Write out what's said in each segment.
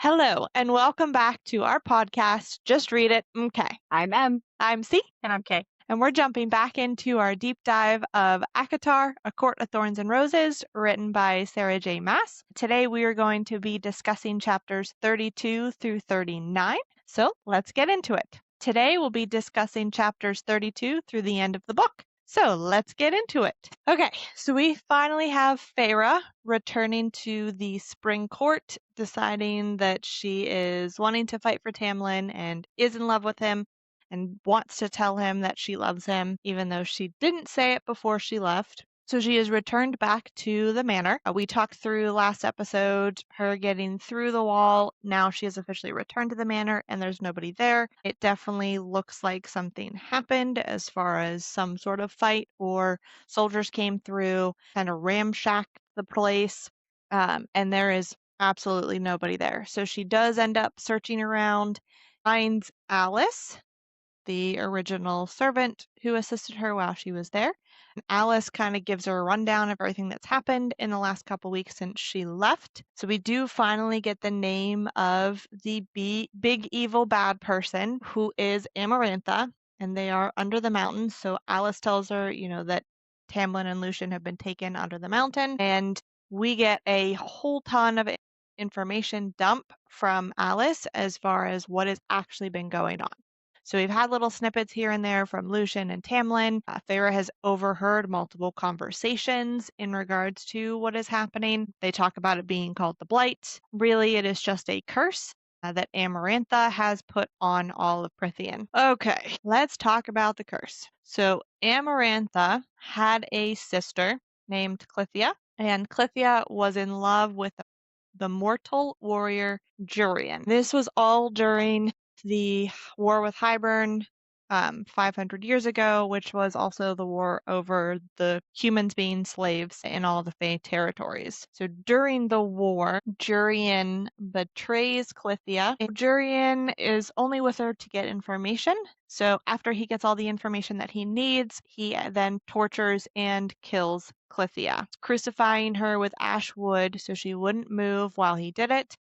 Hello, and welcome back to our podcast, Just Read It, MCKay. I'm M. I'm C, And I'm Kay. and we're jumping back into our deep dive of ACOTAR, A Court of Thorns and Roses, written by Sarah J. Maas. Today we are going to be discussing chapters 32 through 39, so let's get into it. Today we'll be discussing chapters 32 through the end of the book. So let's get into it. Okay, so we finally have Feyre returning to the spring court, deciding that she is wanting to fight for Tamlin and is in love with him and wants to tell him that she loves him, even though she didn't say it before she left. So she is returned back to the manor. We talked through last episode her getting through the wall. Now she has officially returned to the manor and there's nobody there. It definitely looks like something happened as far as some sort of fight or soldiers came through, kind of ramshacked the place, and there is absolutely nobody there. So she does end up searching around, finds Alice, the original servant who assisted her while she was there. And Alice kind of gives her a rundown of everything that's happened in the last couple weeks since she left. So we do finally get the name of the big evil bad person, who is Amarantha, and they are under the mountain. So Alice tells her, that Tamlin and Lucien have been taken under the mountain, and we get a whole ton of information dump from Alice as far as what has actually been going on. So we've had little snippets here and there from Lucien and Tamlin. Feyre has overheard multiple conversations in regards to what is happening. They talk about it being called the Blight. Really, it is just a curse that Amarantha has put on all of Prythian. Okay, let's talk about the curse. So Amarantha had a sister named Clythia, and Clythia was in love with the mortal warrior Jurian. This was all during the war with Hybern 500 years ago, which was also the war over the humans being slaves in all the Fey territories. So during the war, Jurian betrays Clythia. Jurian is only with her to get information. So after he gets all the information that he needs, he then tortures and kills Clythia, crucifying her with ash wood so she wouldn't move while he did it.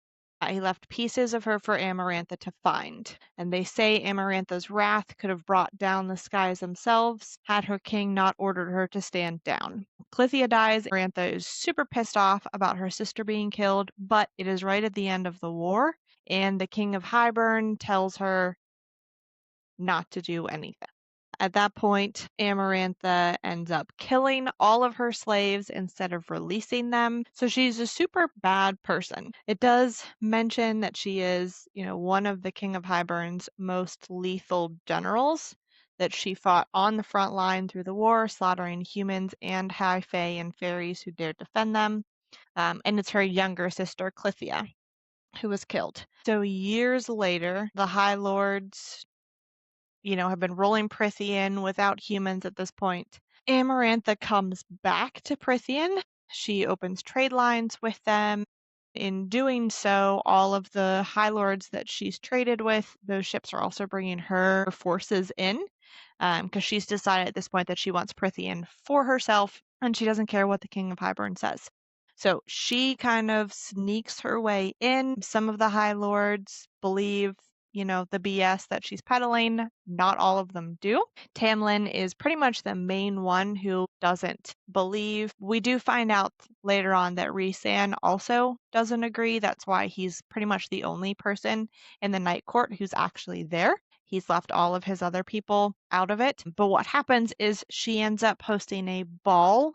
He left pieces of her for Amarantha to find, and they say Amarantha's wrath could have brought down the skies themselves had her king not ordered her to stand down. Clythia dies. Amarantha is super pissed off about her sister being killed, but it is right at the end of the war, and the king of Hybern tells her not to do anything. At that point, Amarantha ends up killing all of her slaves instead of releasing them. So she's a super bad person. It does mention that she is, one of the King of Hybern's most lethal generals, that she fought on the front line through the war, slaughtering humans and high fae and fairies who dared defend them. And it's her younger sister, Clythia, who was killed. So years later, the High Lords have been rolling Prythian without humans at this point. Amarantha comes back to Prythian. She opens trade lines with them. In doing so, all of the High Lords that she's traded with, those ships are also bringing her forces in, because she's decided at this point that she wants Prythian for herself, and she doesn't care what the King of Hybern says. So she kind of sneaks her way in. Some of the High Lords believe the BS that she's peddling. Not all of them do. Tamlin is pretty much the main one who doesn't believe. We do find out later on that Rhysand also doesn't agree. That's why he's pretty much the only person in the Night Court who's actually there. He's left all of his other people out of it. But what happens is she ends up hosting a ball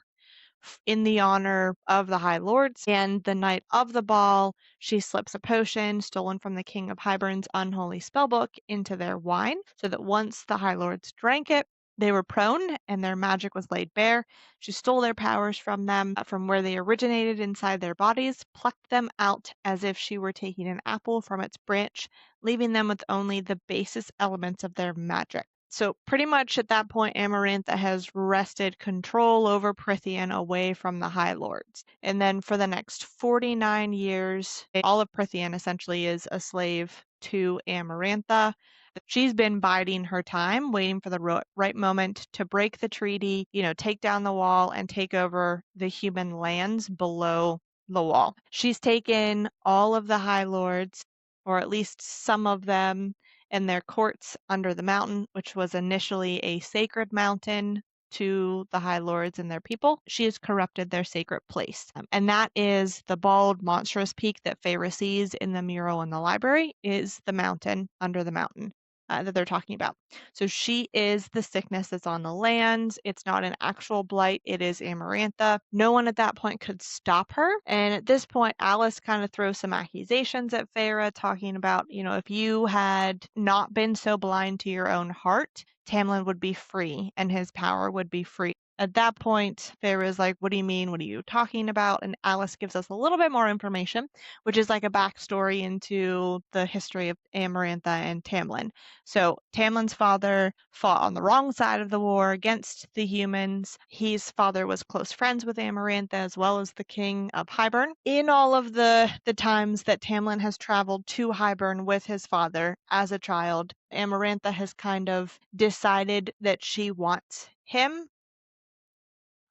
in the honor of the High Lords, and the night of the ball, she slips a potion stolen from the King of Hybern's unholy spellbook into their wine, so that once the High Lords drank it, they were prone and their magic was laid bare. She stole their powers from them, from where they originated inside their bodies, plucked them out as if she were taking an apple from its branch, leaving them with only the basis elements of their magic. So pretty much at that point, Amarantha has wrested control over Prythian away from the High Lords. And then for the next 49 years, all of Prythian essentially is a slave to Amarantha. She's been biding her time, waiting for the right moment to break the treaty, take down the wall and take over the human lands below the wall. She's taken all of the High Lords or at least some of them, in their courts under the mountain, which was initially a sacred mountain to the High Lords and their people. She has corrupted their sacred place. And that is the bald, monstrous peak that Feyre sees in the mural in the library, is the mountain under the mountain. That they're talking about. So she is the sickness that's on the land. It's not an actual blight. It is Amarantha. No one at that point could stop her. And at this point, Alice kind of throws some accusations at Feyre, talking about, if you had not been so blind to your own heart, Tamlin would be free and his power would be free. At that point, Feyre is like, what do you mean? What are you talking about? And Alice gives us a little bit more information, which is like a backstory into the history of Amarantha and Tamlin. So Tamlin's father fought on the wrong side of the war against the humans. His father was close friends with Amarantha as well as the king of Hybern. In all of the times that Tamlin has traveled to Hybern with his father as a child, Amarantha has kind of decided that she wants him,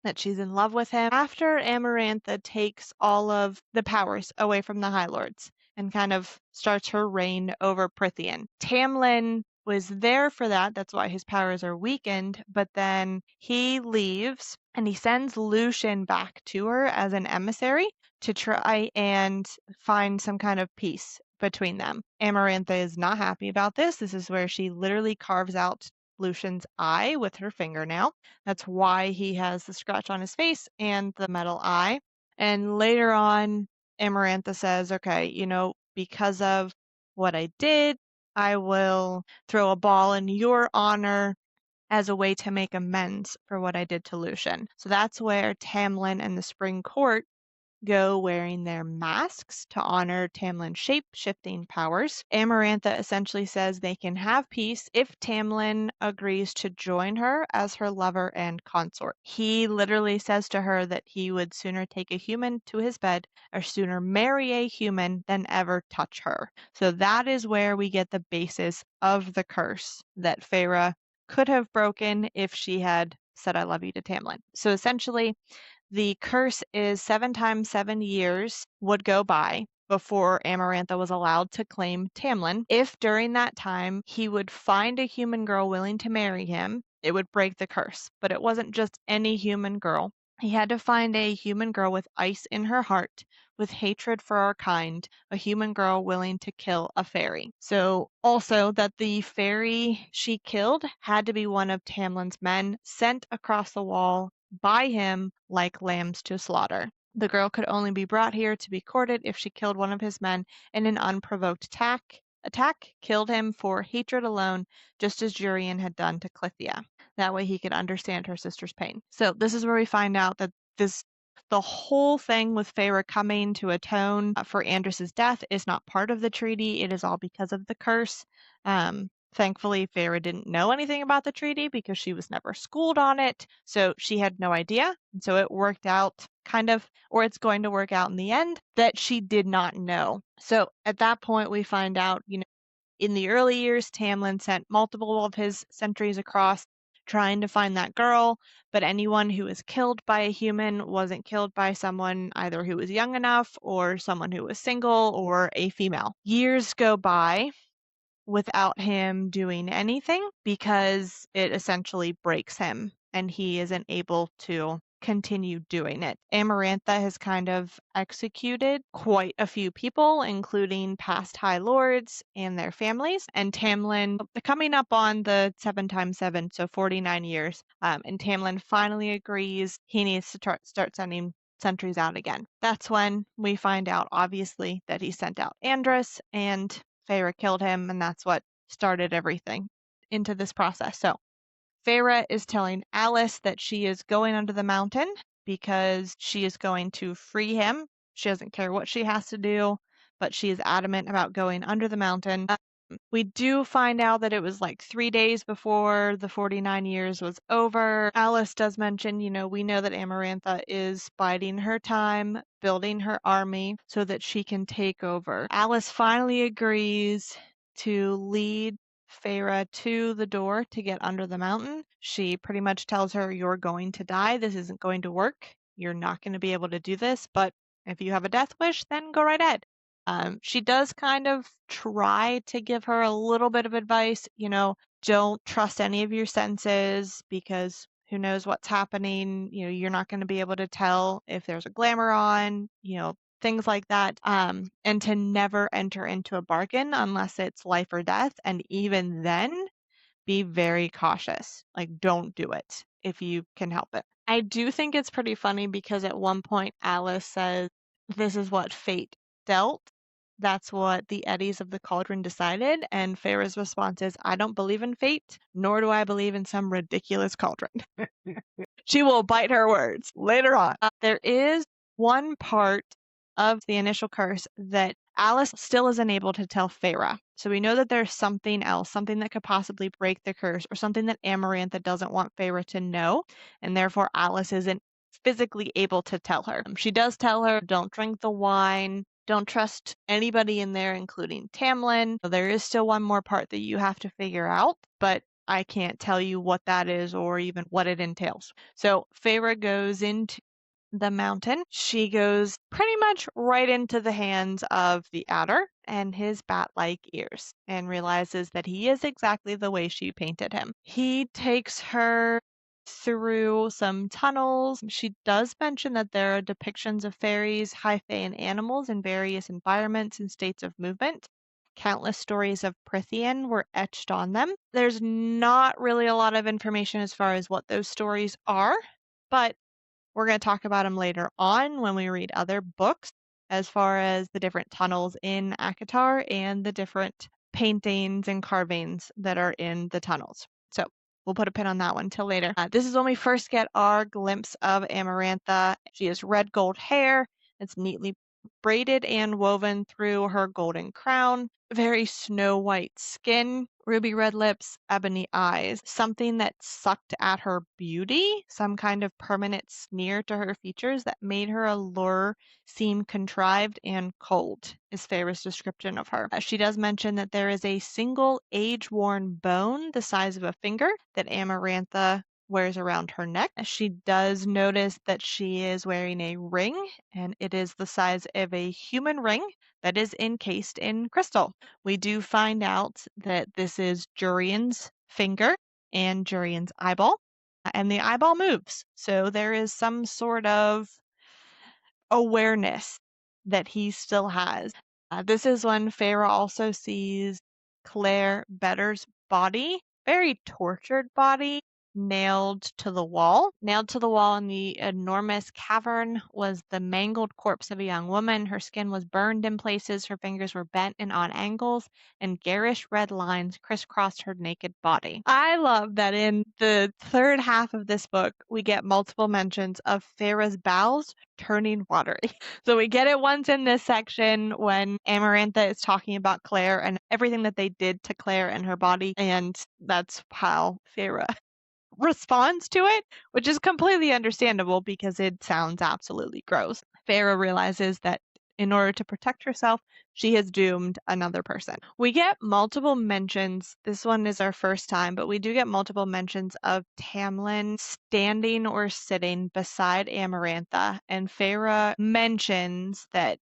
that she's in love with him. After Amarantha takes all of the powers away from the High Lords and kind of starts her reign over Prythian, Tamlin was there for that. That's why his powers are weakened. But then he leaves and he sends Lucian back to her as an emissary to try and find some kind of peace between them. Amarantha is not happy about this. This is where she literally carves out Lucian's eye with her fingernail. That's why he has the scratch on his face and the metal eye. And later on, Amarantha says, okay, because of what I did, I will throw a ball in your honor as a way to make amends for what I did to Lucian. So that's where Tamlin and the Spring Court go wearing their masks to honor Tamlin's shape-shifting powers. Amarantha essentially says they can have peace if Tamlin agrees to join her as her lover and consort. He literally says to her that he would sooner take a human to his bed or sooner marry a human than ever touch her. So that is where we get the basis of the curse that Feyre could have broken if she had said I love you to Tamlin. So essentially, the curse is 7 times 7 years would go by before Amarantha was allowed to claim Tamlin. If during that time he would find a human girl willing to marry him, it would break the curse. But it wasn't just any human girl. He had to find a human girl with ice in her heart, with hatred for our kind, a human girl willing to kill a fairy. So also that the fairy she killed had to be one of Tamlin's men sent across the wall by him like lambs to slaughter. The girl could only be brought here to be courted if she killed one of his men in an unprovoked attack killed him for hatred alone, just as Jurian had done to Clythia. That way he could understand her sister's pain. So this is where we find out that the whole thing with Feyre coming to atone for Andros's death is not part of the treaty. It is all because of the curse. Thankfully, Feyre didn't know anything about the treaty because she was never schooled on it, so she had no idea. And so it worked out kind of, or it's going to work out in the end, that she did not know. So at that point, we find out, in the early years, Tamlin sent multiple of his sentries across trying to find that girl, but anyone who was killed by a human wasn't killed by someone either who was young enough or someone who was single or a female. Years go by without him doing anything because it essentially breaks him and he isn't able to continue doing it. Amarantha has kind of executed quite a few people, including past High Lords and their families. And Tamlin, coming up on the 7 times 7, so 49 years, and Tamlin finally agrees he needs to start sending sentries out again. That's when we find out, obviously, that he sent out Andros and Feyre killed him, and that's what started everything into this process. So Feyre is telling Alice that she is going under the mountain because she is going to free him. She doesn't care what she has to do, but she is adamant about going under the mountain. We do find out that it was like 3 days before the 49 years was over. Alice does mention, we know that Amarantha is biding her time, building her army so that she can take over. Alice finally agrees to lead Feyre to the door to get under the mountain. She pretty much tells her, you're going to die. This isn't going to work. You're not going to be able to do this, but if you have a death wish, then go right ahead. She does kind of try to give her a little bit of advice, don't trust any of your senses because who knows what's happening. You're not going to be able to tell if there's a glamour on, things like that. And to never enter into a bargain unless it's life or death. And even then, be very cautious. Like, don't do it if you can help it. I do think it's pretty funny because at one point Alice says, "This is what fate dealt. That's what the eddies of the cauldron decided." And Feyre's response is, "I don't believe in fate, nor do I believe in some ridiculous cauldron." She will bite her words later on. There is one part of the initial curse that Alice still isn't able to tell Feyre. So we know that there's something else, something that could possibly break the curse, or something that Amarantha doesn't want Feyre to know, and therefore Alice isn't physically able to tell her. She does tell her, don't drink the wine, don't trust anybody in there, including Tamlin. There is still one more part that you have to figure out, but I can't tell you what that is or even what it entails. So Feyre goes into the mountain. She goes pretty much right into the hands of the adder and his bat-like ears and realizes that he is exactly the way she painted him. He takes her through some tunnels. She does mention that there are depictions of fairies, high fae, and animals in various environments and states of movement. Countless stories of Prythian were etched on them. There's not really a lot of information as far as what those stories are, but we're going to talk about them later on when we read other books as far as the different tunnels in ACOTAR and the different paintings and carvings that are in the tunnels. So we'll put a pin on that one till later. This is when we first get our glimpse of Amarantha. She has red gold hair. It's neatly braided and woven through her golden crown. Very snow white skin, ruby red lips, ebony eyes. Something that sucked at her beauty, some kind of permanent sneer to her features that made her allure seem contrived and cold, is Feyre's description of her. She does mention that there is a single age-worn bone the size of a finger that Amarantha wears around her neck. She does notice that she is wearing a ring, and it is the size of a human ring that is encased in crystal. We do find out that this is Jurian's finger and Jurian's eyeball, and the eyeball moves. So there is some sort of awareness that he still has. This is when Feyre also sees Claire Better's body, very tortured body, nailed to the wall. Nailed to the wall in the enormous cavern was the mangled corpse of a young woman. Her skin was burned in places, her fingers were bent and on angles, and garish red lines crisscrossed her naked body. I love that in the third half of this book, we get multiple mentions of Feyre's bowels turning watery. So we get it once in this section when Amarantha is talking about Claire and everything that they did to Claire and her body, and that's how Feyre responds to it, which is completely understandable because it sounds absolutely gross. Feyre realizes that in order to protect herself, she has doomed another person. We get multiple mentions. This one is our first time, but we do get multiple mentions of Tamlin standing or sitting beside Amarantha, and Feyre mentions that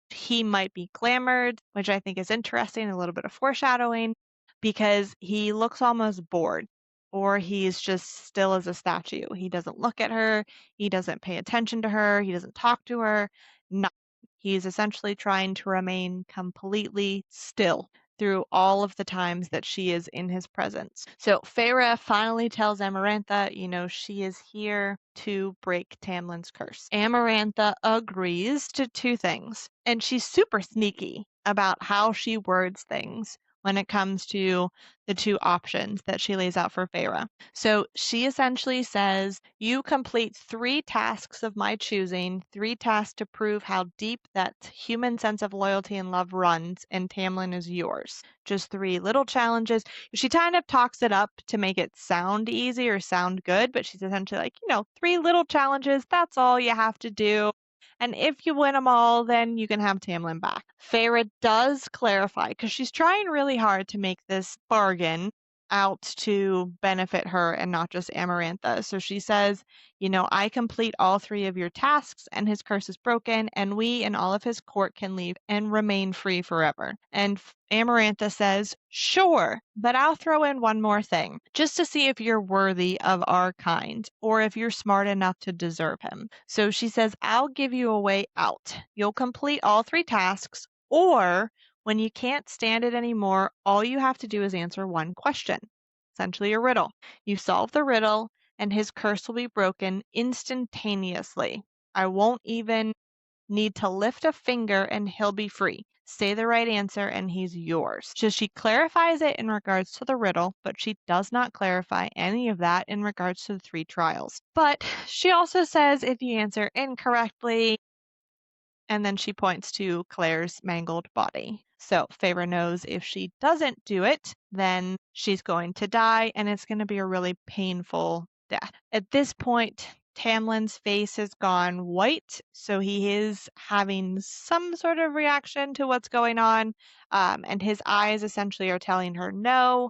he might be glamored, which I think is interesting, a little bit of foreshadowing, because he looks almost bored, or he's just still as a statue. He doesn't look at her, he doesn't pay attention to her, he doesn't talk to her, nothing. He's essentially trying to remain completely still through all of the times that she is in his presence. So Feyre finally tells Amarantha, she is here to break Tamlin's curse. Amarantha agrees to two things, and she's super sneaky about how she words things when it comes to the two options that she lays out for Feyre. So she essentially says, you complete 3 tasks of my choosing, 3 tasks to prove how deep that human sense of loyalty and love runs, and Tamlin is yours. Just 3 little challenges. She kind of talks it up to make it sound easy or sound good, but she's essentially like, 3 little challenges, that's all you have to do. And if you win them all, then you can have Tamlin back. Feyre does clarify, because she's trying really hard to make this bargain out to benefit her and not just Amarantha. So she says, I complete all 3 of your tasks and his curse is broken and we and all of his court can leave and remain free forever. And Amarantha says, sure, but I'll throw in one more thing just to see if you're worthy of our kind or if you're smart enough to deserve him. So she says, I'll give you a way out. You'll complete all 3 tasks, or when you can't stand it anymore, all you have to do is answer one question, essentially a riddle. You solve the riddle, and his curse will be broken instantaneously. I won't even need to lift a finger, and he'll be free. Say the right answer, and he's yours. So she clarifies it in regards to the riddle, but she does not clarify any of that in regards to the 3 trials. But she also says if you answer incorrectly, and then she points to Claire's mangled body. So Feyre knows if she doesn't do it, then she's going to die, and it's going to be a really painful death. At this point, Tamlin's face has gone white, so he is having some sort of reaction to what's going on, and his eyes essentially are telling her no.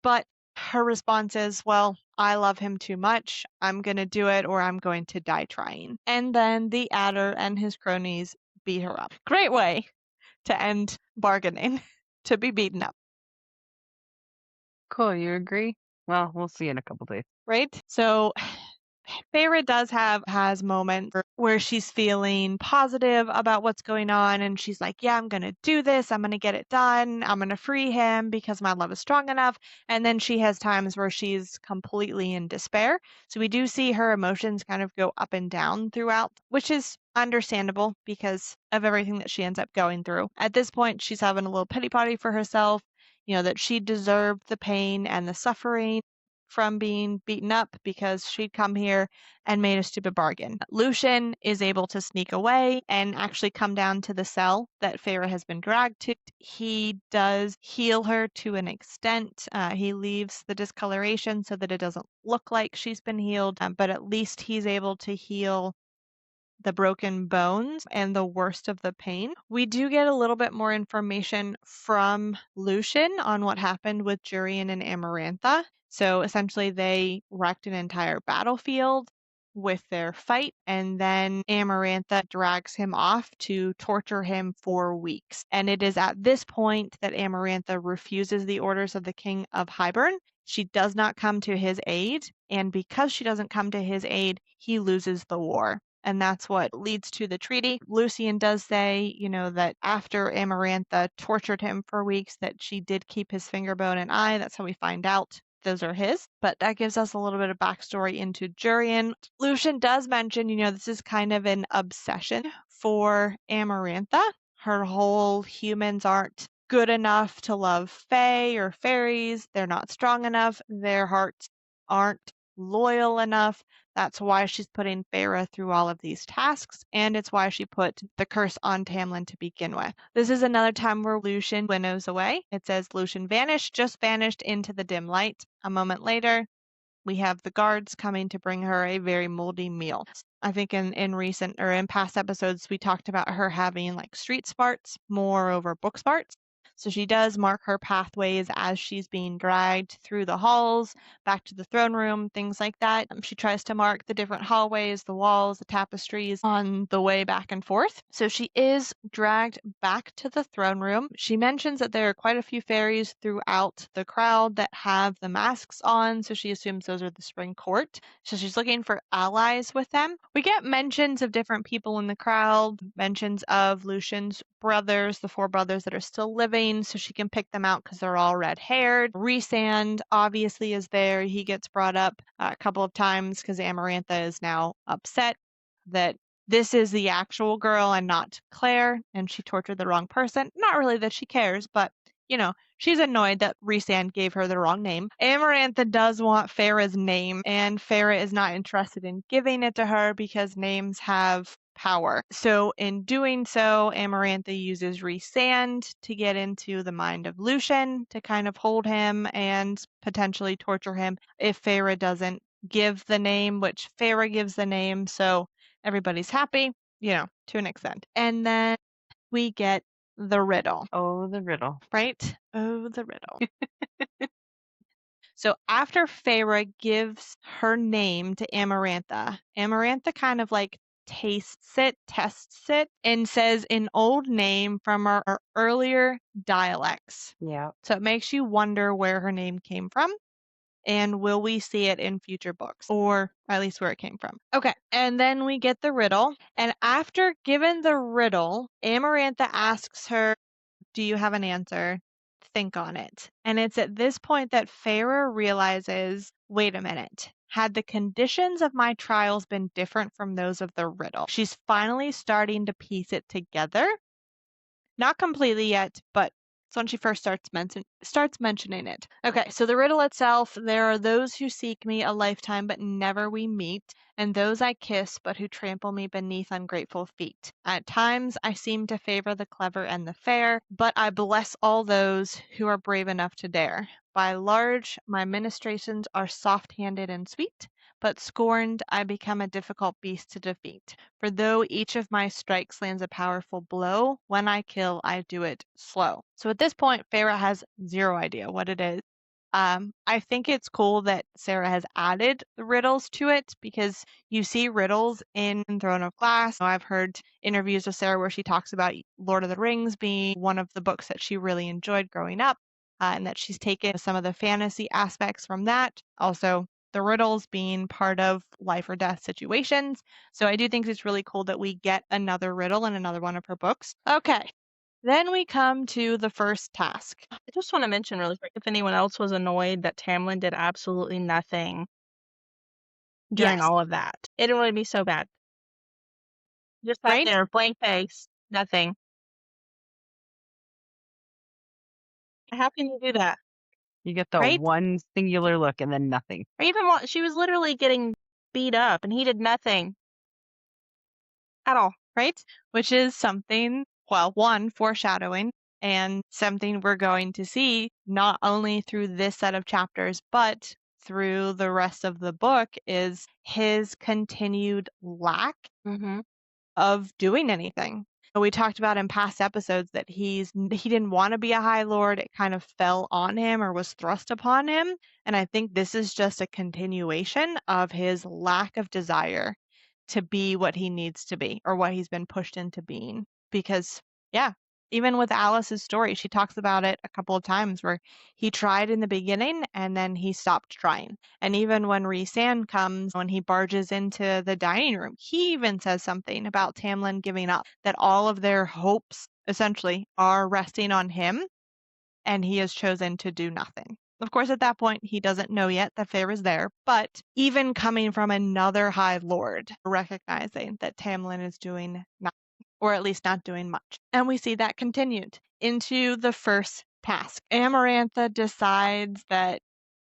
But her response is, well, I love him too much. I'm going to do it or I'm going to die trying. And then the adder and his cronies beat her up. Great way to end bargaining, to be beaten up. Cool, you agree? Well, we'll see in a couple days. Right? So Feyre has moments where she's feeling positive about what's going on and she's like, yeah, I'm going to do this. I'm going to get it done. I'm going to free him because my love is strong enough. And then she has times where she's completely in despair. So we do see her emotions kind of go up and down throughout, which is understandable because of everything that she ends up going through. At this point, she's having a little pity party for herself, that she deserved the pain and the suffering from being beaten up because she'd come here and made a stupid bargain. Lucien is able to sneak away and actually come down to the cell that Feyre has been dragged to. He does heal her to an extent. He leaves the discoloration so that it doesn't look like she's been healed, but at least he's able to heal the broken bones and the worst of the pain. We do get a little bit more information from Lucien on what happened with Jurian and Amarantha. So essentially, they wrecked an entire battlefield with their fight, and then Amarantha drags him off to torture him for weeks. And it is at this point that Amarantha refuses the orders of the King of Hybern. She does not come to his aid, and because she doesn't come to his aid, he loses the war. And that's what leads to the treaty. Lucien does say, that after Amarantha tortured him for weeks, that she did keep his finger bone and eye. That's how we find out those are his. But that gives us a little bit of backstory into Jurian. Lucien does mention, this is kind of an obsession for Amarantha. Her whole humans aren't good enough to love fae or fairies. They're not strong enough. Their hearts aren't loyal enough. That's why she's putting Feyre through all of these tasks, and it's why she put the curse on Tamlin to begin with. This is another time where Lucien winnows away. It says Lucien vanished, just vanished into the dim light. A moment later, we have the guards coming to bring her a very moldy meal. I think in recent or in past episodes, we talked about her having like street smarts more over book smarts. So she does mark her pathways as she's being dragged through the halls, back to the throne room, things like that. She tries to mark the different hallways, the walls, the tapestries on the way back and forth. So she is dragged back to the throne room. She mentions that there are quite a few fairies throughout the crowd that have the masks on, so she assumes those are the Spring Court. So she's looking for allies with them. We get mentions of different people in the crowd, mentions of Lucien's brothers, the 4 brothers that are still living, so she can pick them out because they're all red-haired. Rhysand obviously is there. He gets brought up a couple of times because Amarantha is now upset that this is the actual girl and not Claire, and she tortured the wrong person. Not really that she cares, but she's annoyed that Rhysand gave her the wrong name. Amarantha does want Feyre's name, and Feyre is not interested in giving it to her because names have power. So in doing so, Amarantha uses Rhysand to get into the mind of Lucien to kind of hold him and potentially torture him if Feyre doesn't give the name, which Feyre gives the name, so everybody's happy, to an extent. And then we get the riddle. Oh, the riddle. Right? Oh, the riddle. So after Feyre gives her name to Amarantha, Amarantha kind of like tastes it, tests it, and says an old name from her earlier dialects. Yeah. So it makes you wonder where her name came from. And will we see it in future books, or at least where it came from? Okay, and then we get the riddle. And after given the riddle, Amarantha asks her, do you have an answer? Think on it. And it's at this point that Feyre realizes, wait a minute. Had the conditions of my trials been different from those of the riddle? She's finally starting to piece it together. Not completely yet, but it's when she first starts mentioning it. Okay, so the riddle itself, there are those who seek me a lifetime but never we meet, and those I kiss but who trample me beneath ungrateful feet. At times I seem to favor the clever and the fair, but I bless all those who are brave enough to dare. By large, my ministrations are soft-handed and sweet, but scorned I become a difficult beast to defeat. For though each of my strikes lands a powerful blow, when I kill, I do it slow. So at this point, Feyre has zero idea what it is. I think it's cool that Sarah has added the riddles to it because you see riddles in Throne of Glass. I've heard interviews with Sarah where she talks about Lord of the Rings being one of the books that she really enjoyed growing up, and that she's taken some of the fantasy aspects from that. Also, the riddles being part of life or death situations. So I do think it's really cool that we get another riddle in another one of her books. Okay. Then we come to the first task. I just want to mention really quick if anyone else was annoyed that Tamlin did absolutely nothing during Yes. all of that. It annoyed me so bad. Just sat Right? there, blank face, nothing. How can you do that? You get the Right? one singular look and then nothing. Or even while she was literally getting beat up and he did nothing at all. Right? Which is something, well, one, foreshadowing, and something we're going to see not only through this set of chapters, but through the rest of the book is his continued lack Mm-hmm. of doing anything. We talked about in past episodes that he didn't want to be a High Lord. It kind of fell on him or was thrust upon him. And I think this is just a continuation of his lack of desire to be what he needs to be or what he's been pushed into being. Because, yeah, even with Alice's story, she talks about it a couple of times where he tried in the beginning and then he stopped trying. And even when Rhysand comes, when he barges into the dining room, he even says something about Tamlin giving up, that all of their hopes essentially are resting on him, and he has chosen to do nothing. Of course, at that point, he doesn't know yet that Feyre is there, but even coming from another High Lord, recognizing that Tamlin is doing nothing, or at least not doing much. And we see that continued into the first task. Amarantha decides that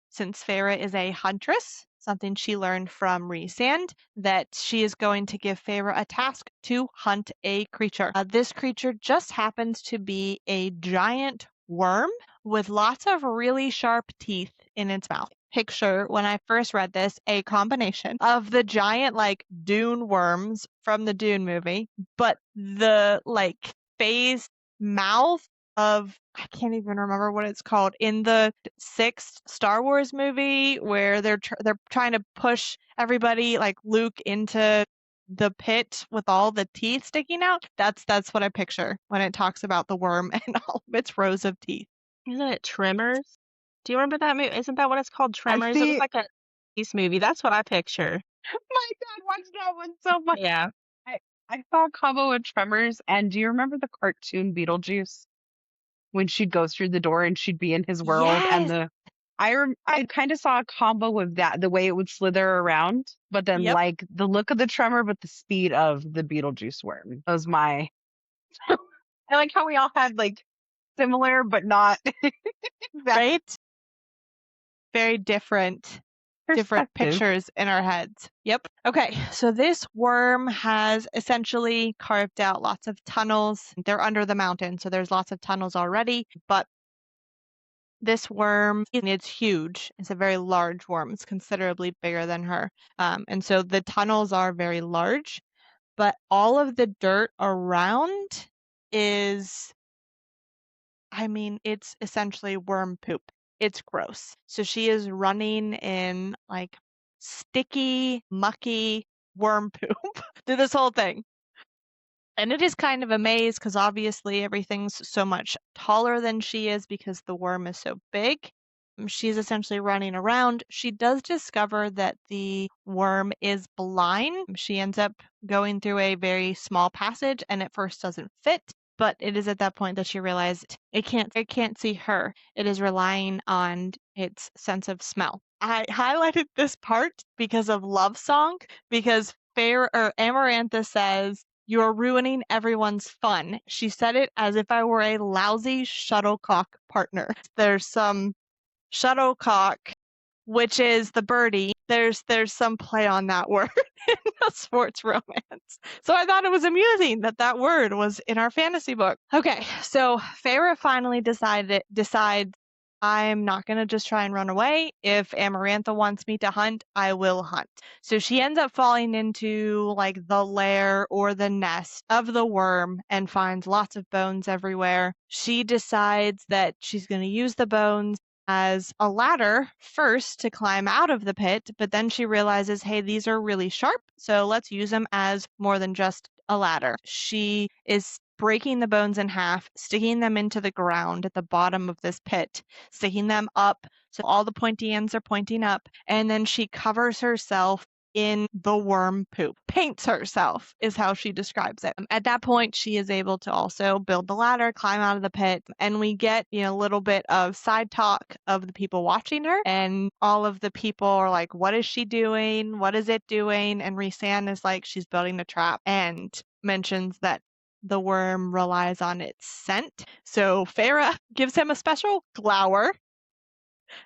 since Feyre is a huntress, something she learned from Rhysand, that she is going to give Feyre a task to hunt a creature. This creature just happens to be a giant worm with lots of really sharp teeth in its mouth. Picture, when I first read this, a combination of the giant like dune worms from the Dune movie, but the like phased mouth of, I can't even remember what it's called, in the sixth Star Wars movie where they're trying to push everybody like Luke into the pit with all the teeth sticking out. That's what I picture when it talks about the worm and all of its rows of teeth. Isn't it Tremors? Do you remember that movie? Isn't that what it's called? I Tremors? It was see. like a peace movie. That's what I picture. My dad watched that one so much. Yeah. I saw a combo with Tremors, and do you remember the cartoon Beetlejuice? When she'd go through the door and she'd be in his world, and Yes. I kind of saw a combo with that, the way it would slither around, but then Yep. like the look of the tremor, but the speed of the Beetlejuice worm. That was my. I like how we all had like similar, but not that Right? Very different perspective. pictures in our heads. Yep. Okay, so this worm has essentially carved out lots of tunnels. They're under the mountain, so there's lots of tunnels already, but this worm, it's huge. It's a very large worm. It's considerably bigger than her. And so the tunnels are very large, but all of the dirt around is, I mean, it's essentially worm poop. it's gross. So she is running in like sticky, mucky worm poop through this whole thing. And it is kind of a maze because obviously everything's so much taller than she is because the worm is so big. She's essentially running around. She does discover that the worm is blind. She ends up going through a very small passage and at first doesn't fit, but it is at that point that she realized it can't see her. It is relying on its sense of smell. I highlighted this part because of Love Song, because Feyre or Amarantha says, "You are ruining everyone's fun." She said it as if I were a lousy shuttlecock partner. There's some shuttlecock, which is the birdie. There's some play on that word in a sports romance. So I thought it was amusing that that word was in our fantasy book. Okay, so Feyre finally decides I'm not going to just try and run away. If Amarantha wants me to hunt, I will hunt. So she ends up falling into like the lair or the nest of the worm and finds lots of bones everywhere. She decides that she's going to use the bones as a ladder first to climb out of the pit, but then she realizes, hey, these are really sharp, so let's use them as more than just a ladder. She is breaking the bones in half, sticking them into the ground at the bottom of this pit, sticking them up so all the pointy ends are pointing up, and then she covers herself in the worm poop. Paints herself is how she describes it. At that point, she is able to also build the ladder, climb out of the pit, and we get, a little bit of side talk of the people watching her, and all of the people are like, what is she doing? What is it doing? And Rhysand is like, she's building a trap, and mentions that the worm relies on its scent. So Feyre gives him a special glower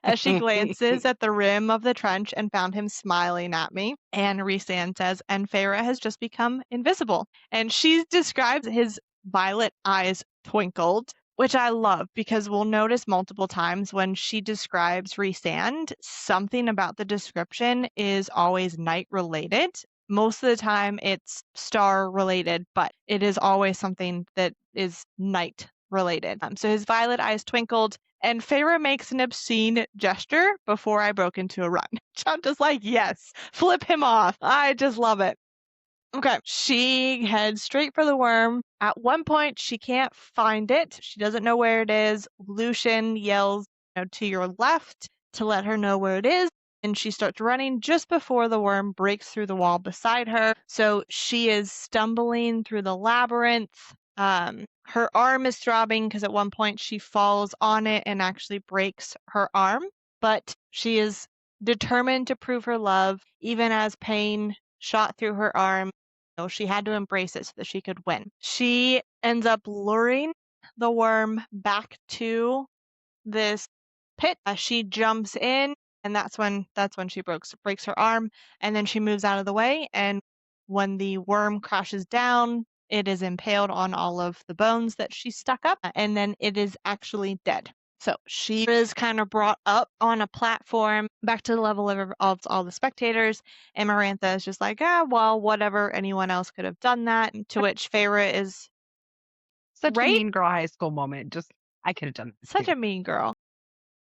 as she glances at the rim of the trench and found him smiling at me. And Rhysand says, and Feyre has just become invisible. And she describes his violet eyes twinkled, which I love because we'll notice multiple times when she describes Rhysand, something about the description is always night related. Most of the time it's star related, but it is always something that is night related. So his violet eyes twinkled, and Feyre makes an obscene gesture before I broke into a run. I'm just like, yes, flip him off. I just love it. Okay, she heads straight for the worm. At one point, she can't find it. She doesn't know where it is. Lucian yells, to your left to let her know where it is. And she starts running just before the worm breaks through the wall beside her. So she is stumbling through the labyrinth. Her arm is throbbing because at one point she falls on it and actually breaks her arm. But she is determined to prove her love, even as pain shot through her arm. She had to embrace it so that she could win. She ends up luring the worm back to this pit. She jumps in, and that's when she breaks her arm, and then she moves out of the way. And when the worm crashes down, it is impaled on all of the bones that she stuck up, and then it is actually dead. So she is kind of brought up on a platform back to the level of all the spectators. And Amarantha is just like, well, whatever. Anyone else could have done that. To which Feyre is Such right? a mean girl high school moment. Just, I could have done this Such too. a mean girl.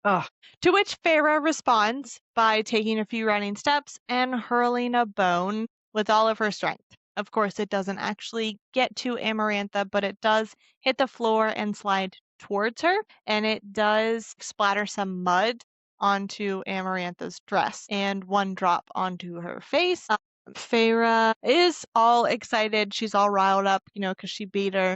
Ugh. To which Feyre responds by taking a few running steps and hurling a bone with all of her strength. Of course, it doesn't actually get to Amarantha, but it does hit the floor and slide towards her, and it does splatter some mud onto Amarantha's dress and one drop onto her face. Feyre is all excited. She's all riled up, because she beat her,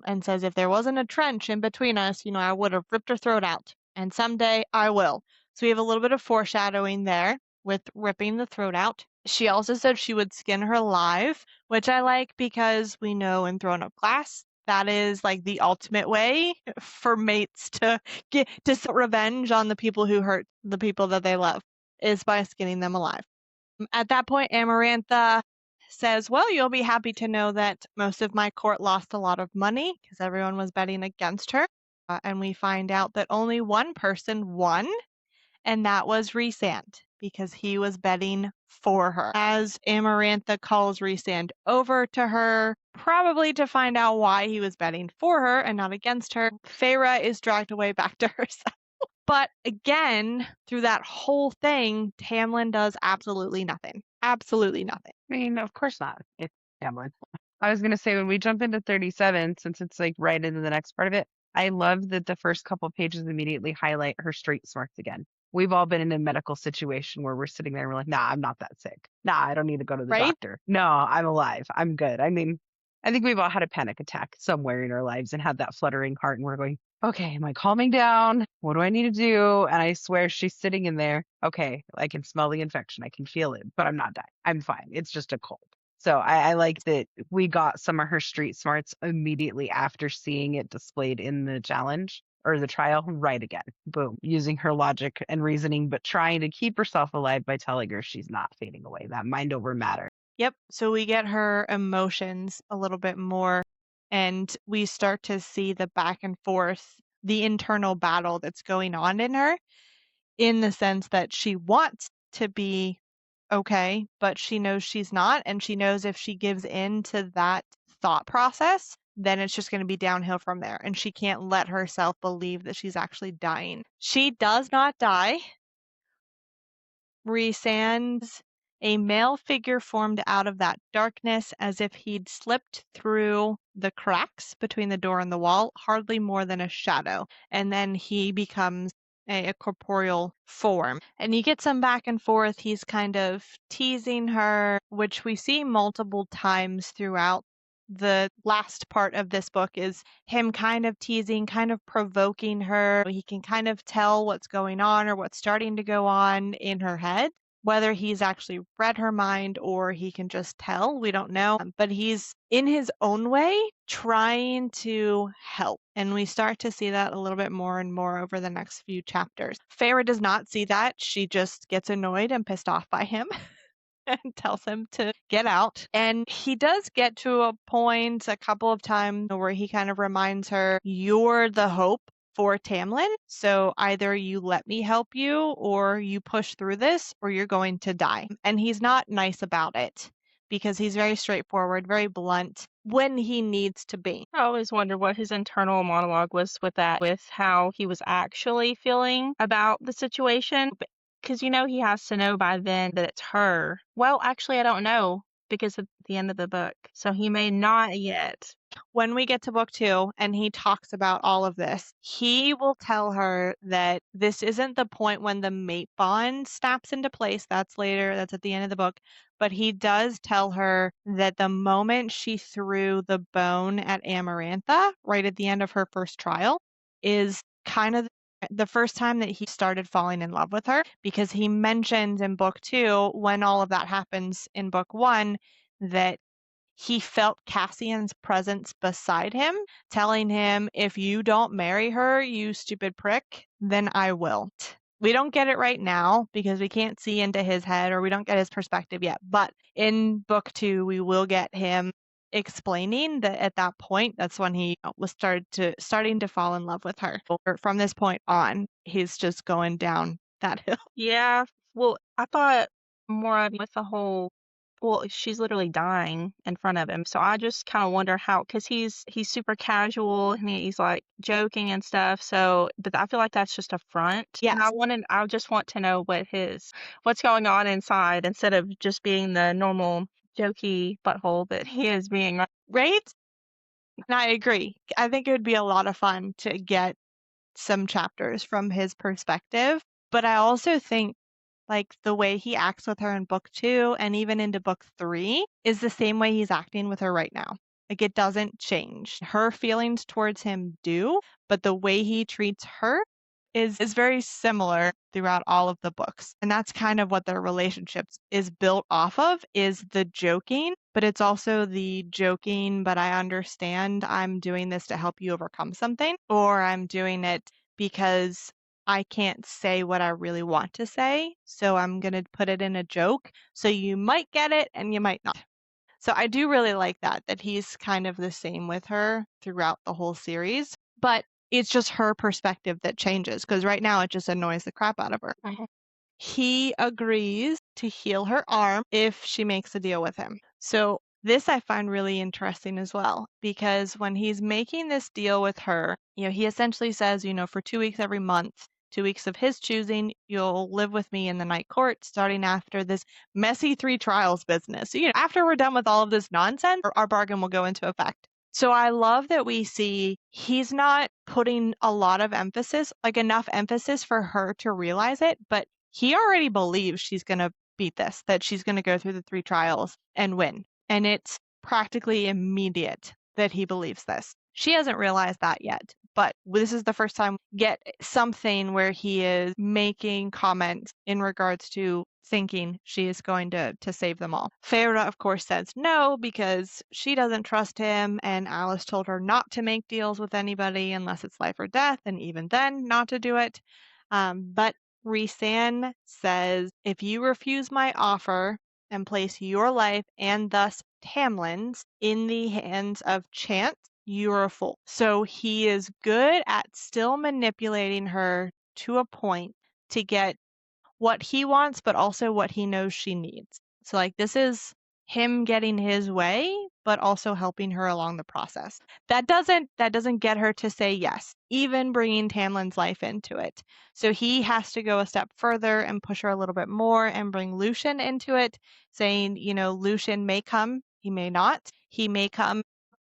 and says, if there wasn't a trench in between us, I would have ripped her throat out. And someday I will. So we have a little bit of foreshadowing there with ripping the throat out. She also said she would skin her alive, which I like because we know in Throne of Glass, that is like the ultimate way for mates to get revenge on the people who hurt the people that they love, is by skinning them alive. At that point, Amarantha says, well, you'll be happy to know that most of my court lost a lot of money because everyone was betting against her. And we find out that only one person won, and that was Rhysand, because he was betting for her. As Amarantha calls Rhysand over to her, probably to find out why he was betting for her and not against her, Feyre is dragged away back to herself But again, through that whole thing, Tamlin does absolutely nothing. Absolutely nothing. I mean, of course not. It's Hamlin. I was gonna say when we jump into 37, since it's like right into the next part of it, I love that the first couple pages immediately highlight her street smarts again. We've all been in a medical situation where we're sitting there and we're like, nah, I'm not that sick. Nah, I don't need to go to the Right? doctor. No, I'm alive. I'm good. I mean, I think we've all had a panic attack somewhere in our lives and had that fluttering heart and we're going, okay, am I calming down? What do I need to do? And I swear she's sitting in there. Okay, I can smell the infection. I can feel it, but I'm not dying. I'm fine. It's just a cold. So I like that we got some of her street smarts immediately after seeing it displayed in the challenge or the trial right again. Boom. Using her logic and reasoning, but trying to keep herself alive by telling her she's not fading away. That mind over matter. Yep. So we get her emotions a little bit more, and we start to see the back and forth, the internal battle that's going on in her, in the sense that she wants to be okay, but she knows she's not, and she knows if she gives in to that thought process, then it's just going to be downhill from there, and she can't let herself believe that she's actually dying. She does not die. Rhysand's a male figure formed out of that darkness as if he'd slipped through the cracks between the door and the wall, hardly more than a shadow. And then he becomes a corporeal form. And you get some back and forth. He's kind of teasing her, which we see multiple times throughout. The last part of this book is him kind of teasing, kind of provoking her. He can kind of tell what's going on or what's starting to go on in her head. Whether he's actually read her mind or he can just tell, we don't know. But he's in his own way trying to help. And we start to see that a little bit more and more over the next few chapters. Feyre does not see that. She just gets annoyed and pissed off by him. And tells him to get out. And he does get to a point a couple of times where he kind of reminds her, you're the hope for Tamlin. So either you let me help you or you push through this or you're going to die. And he's not nice about it because he's very straightforward, very blunt when he needs to be. I always wonder what his internal monologue was with that, with how he was actually feeling about the situation. Because he has to know by then that it's her. Well, actually, I don't know because of the end of the book. So he may not yet. When we get to book 2 and he talks about all of this, he will tell her that this isn't the point when the mate bond snaps into place. That's later. That's at the end of the book. But he does tell her that the moment she threw the bone at Amarantha, right at the end of her first trial, is kind of the first time that he started falling in love with her, because he mentions in book 2, when all of that happens in book 1, that he felt Cassian's presence beside him, telling him, if you don't marry her, you stupid prick, then I will. We don't get it right now because we can't see into his head or we don't get his perspective yet. But in book 2, we will get him explaining that at that point, that's when he was starting to fall in love with her. From this point on, he's just going down that hill. Yeah. Well, I thought more of with the whole, well, she's literally dying in front of him. So I just kind of wonder how, because he's super casual and he's like joking and stuff. So, but I feel like that's just a front. Yes. And I just want to know what's going on inside instead of just being the normal jokey butthole that he is being. Right? And I agree. I think it would be a lot of fun to get some chapters from his perspective. But I also think like the way he acts with her in book 2 and even into book 3 is the same way he's acting with her right now. Like it doesn't change. Her feelings towards him do, but the way he treats her is very similar throughout all of the books. And that's kind of what their relationship is built off of, is the joking, but it's also the joking, but I understand I'm doing this to help you overcome something, or I'm doing it because I can't say what I really want to say, so I'm going to put it in a joke. So you might get it and you might not. So I do really like that he's kind of the same with her throughout the whole series. But it's just her perspective that changes because right now it just annoys the crap out of her. He agrees to heal her arm if she makes a deal with him. So this I find really interesting as well, because when he's making this deal with her, he essentially says, for 2 weeks every month, 2 weeks of his choosing. You'll live with me in the night court starting after this messy 3 trials business. So, after we're done with all of this nonsense, our bargain will go into effect. So I love that we see he's not putting a lot of emphasis, like enough emphasis for her to realize it, but he already believes she's going to beat this, that she's going to go through the 3 trials and win. And it's practically immediate that he believes this. She hasn't realized that yet, but this is the first time we get something where he is making comments in regards to thinking she is going to save them all. Feyre, of course, says no because she doesn't trust him, and Alice told her not to make deals with anybody unless it's life or death, and even then, not to do it. But Rhysand says, if you refuse my offer and place your life and thus Tamlin's in the hands of chance, you're a fool. So he is good at still manipulating her to a point to get what he wants, but also what he knows she needs. So like this is him getting his way, but also helping her along the process. That doesn't get her to say yes, even bringing Tamlin's life into it. So he has to go a step further and push her a little bit more and bring Lucien into it, saying, Lucien may come, he may not. He may come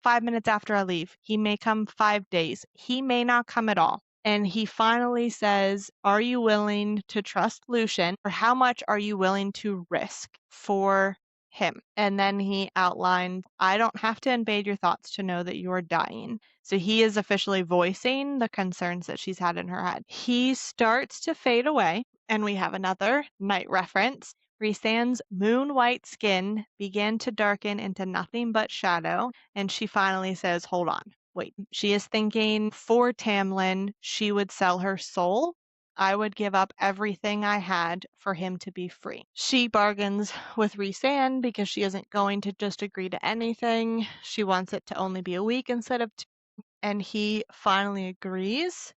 5 minutes after I leave. He may come 5 days. He may not come at all. And he finally says, are you willing to trust Lucien? Or how much are you willing to risk for him? And then he outlined, I don't have to invade your thoughts to know that you are dying. So he is officially voicing the concerns that she's had in her head. He starts to fade away, and we have another night reference. Rhysand's moon-white skin began to darken into nothing but shadow, and she finally says, hold on. Wait, she is thinking for Tamlin, she would sell her soul. I would give up everything I had for him to be free. She bargains with Rhysand because she isn't going to just agree to anything. She wants it to only be a week instead of 2. And he finally agrees.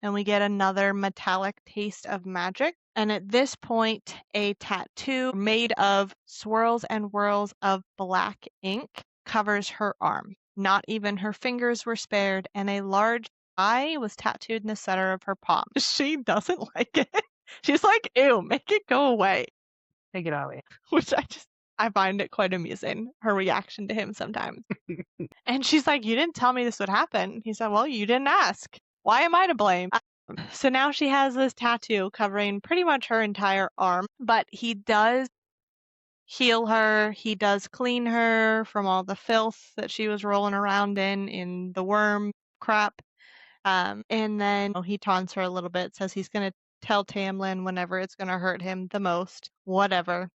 And we get another metallic taste of magic. And at this point, a tattoo made of swirls and whirls of black ink covers her arm. Not even her fingers were spared, and a large eye was tattooed in the center of her palm. She doesn't like it. She's like, ew, make it go away. Take it away. Which I find it quite amusing, her reaction to him sometimes. And she's like, you didn't tell me this would happen. He said, well, you didn't ask. Why am I to blame? So now she has this tattoo covering pretty much her entire arm, but he does heal her. He does clean her from all the filth that she was rolling around in the worm crap. And then he taunts her a little bit, says he's going to tell Tamlin whenever it's going to hurt him the most, whatever.